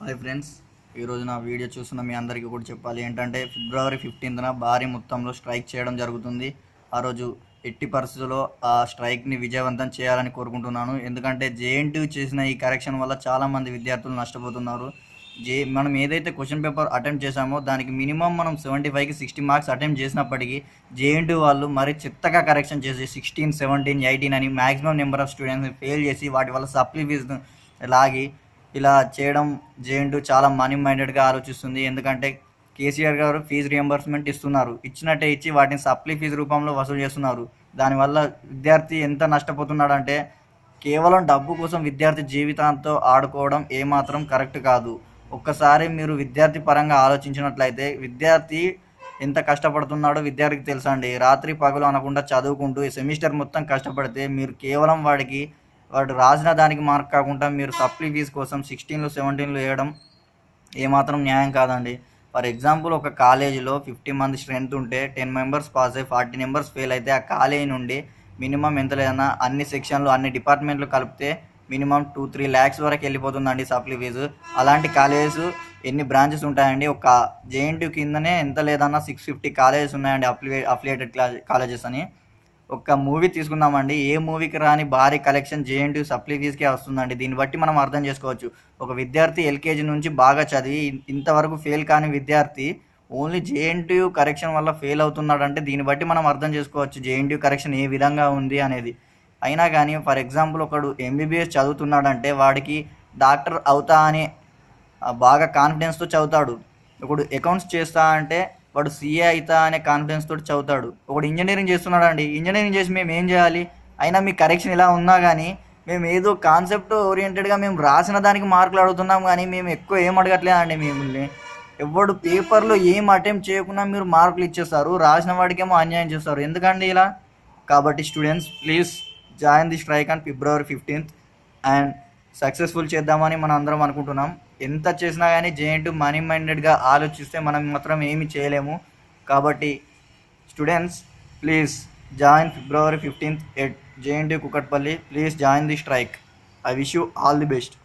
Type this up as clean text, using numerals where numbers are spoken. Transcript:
Hi friends, ఈరోజు నా video చూస్తున్న మీ అందరికీ కూడా చెప్పాలి ఏంటంటే ఫిబ్రవరి 15న భారీ మొత్తంలో స్ట్రైక్ చేయడం జరుగుతుంది. ఆ రోజు ఎట్టి పరిస్థితుల్లో ఆ స్ట్రైక్ని విజయవంతం చేయాలని కోరుకుంటున్నాను. ఎందుకంటే జేఎన్టీయూ చేసిన ఈ కరెక్షన్ వల్ల చాలామంది విద్యార్థులు నష్టపోతున్నారు. మనం ఏదైతే క్వశ్చన్ పేపర్ అటెంప్ట్ చేసామో దానికి మినిమం మనం 75కి 60 మార్క్స్ అటెంప్ట్ చేసినప్పటికీ జేఎన్టీయూ వాళ్ళు మరి చెత్తగా కరెక్షన్ చేసి 16, 17, 18 అని మ్యాక్సిమం నెంబర్ ఆఫ్ స్టూడెంట్స్ని ఫెయిల్ చేసి వాటి వల్ల సప్లీ ఫీజు లాగి ఇలా చేయడం జేఎన్టీయూ చాలా మనీ మైండెడ్గా ఆలోచిస్తుంది. ఎందుకంటే కేసీఆర్ గారు ఫీజు రియంబర్స్మెంట్ ఇస్తున్నారు, ఇచ్చినట్టే ఇచ్చి వాటిని సప్లీ ఫీజు రూపంలో వసూలు చేస్తున్నారు. దానివల్ల విద్యార్థి ఎంత నష్టపోతున్నాడంటే కేవలం డబ్బు కోసం విద్యార్థి జీవితంతో ఆడుకోవడం ఏమాత్రం కరెక్ట్ కాదు. ఒక్కసారి మీరు విద్యార్థి పరంగా ఆలోచించినట్లయితే విద్యార్థి ఎంత కష్టపడుతున్నాడో విద్యార్థికి తెలుసా అండి. రాత్రి పగలు అనకుండా చదువుకుంటూ ఈ సెమిస్టర్ మొత్తం కష్టపడితే మీరు కేవలం వాడు రాసిన దానికి మార్క్ కాకుండా మీరు సప్లీ ఫీజు కోసం 16లు 17లు వేయడం ఏమాత్రం న్యాయం కాదండి. ఫర్ ఎగ్జాంపుల్, ఒక కాలేజీలో 50 మంది స్ట్రెంత్ ఉంటే 10 మెంబర్స్ పాస్ అయ్యి 40 మెంబర్స్ ఫెయిల్ అయితే ఆ కాలేజీ నుండి మినిమం ఎంత లేదన్నా అన్ని సెక్షన్లు అన్ని డిపార్ట్మెంట్లు కలిపితే మినిమం 2-3 ల్యాక్స్ వరకు వెళ్ళిపోతుందండి సప్లీ ఫీజు. అలాంటి కాలేజెస్ ఎన్ని బ్రాంచెస్ ఉంటాయండి? ఒక జేఎన్టీయూ కిందనే ఎంత లేదన్నా 650 కాలేజెస్ ఉన్నాయండి, అఫిలియేటెడ్ కాలేజెస్ అని. ఒక మూవీ తీసుకుందామండి, ఏ మూవీకి రాని భారీ కలెక్షన్ జేఎన్టీయూ సప్లీ ఫీజుకే వస్తుందండి. దీన్ని బట్టి మనం అర్థం చేసుకోవచ్చు, ఒక విద్యార్థి ఎల్కేజీ నుంచి బాగా చదివి ఇంతవరకు ఫెయిల్ కాని విద్యార్థి ఓన్లీ జేఎన్టీయూ కరెక్షన్ వల్ల ఫెయిల్ అవుతున్నాడంటే దీన్ని బట్టి మనం అర్థం చేసుకోవచ్చు జేఎన్టీయూ కరెక్షన్ ఏ విధంగా ఉంది అనేది. అయినా కానీ ఫర్ ఎగ్జాంపుల్, ఒకడు ఎంబీబీఎస్ చదువుతున్నాడంటే వాడికి డాక్టర్ అవుతా అని బాగా కాన్ఫిడెన్స్తో చదువుతాడు. ఒకడు అకౌంట్స్ చేస్తా అంటే వాడు సీఏ అవుతా అనే కాన్ఫిడెన్స్ తోటి చదువుతాడు. ఒకడు ఇంజనీరింగ్ చేస్తున్నాడు అండి, ఇంజనీరింగ్ చేసి మేము ఏం చేయాలి? అయినా మీ కరెక్షన్ ఇలా ఉన్నా కానీ మేము ఏదో కాన్సెప్ట్ ఓరియంటెడ్గా మేము రాసిన దానికి మార్కులు అడుగుతున్నాం, కానీ మేము ఎక్కువ ఏం అడగట్లేదండి. మిమ్మల్ని ఎవడు పేపర్లో ఏం అటెంప్ట్ చేయకుండా మీరు మార్కులు ఇచ్చేస్తారు, రాసిన వాడికేమో అన్యాయం చేస్తారు. ఎందుకండి ఇలా? కాబట్టి students, please join the strike on February 15th and successful చేద్దామని మనం అందరం అనుకుంటున్నాం. ఎంత చేసినా కానీ జేఎన్టీయూ మనీ మైండెడ్గా ఆలోచిస్తే మనం మాత్రం ఏమి చేయలేము. కాబట్టి students, please join February 15th at JNTU Kukatpally. Please join the strike. I wish you all the best.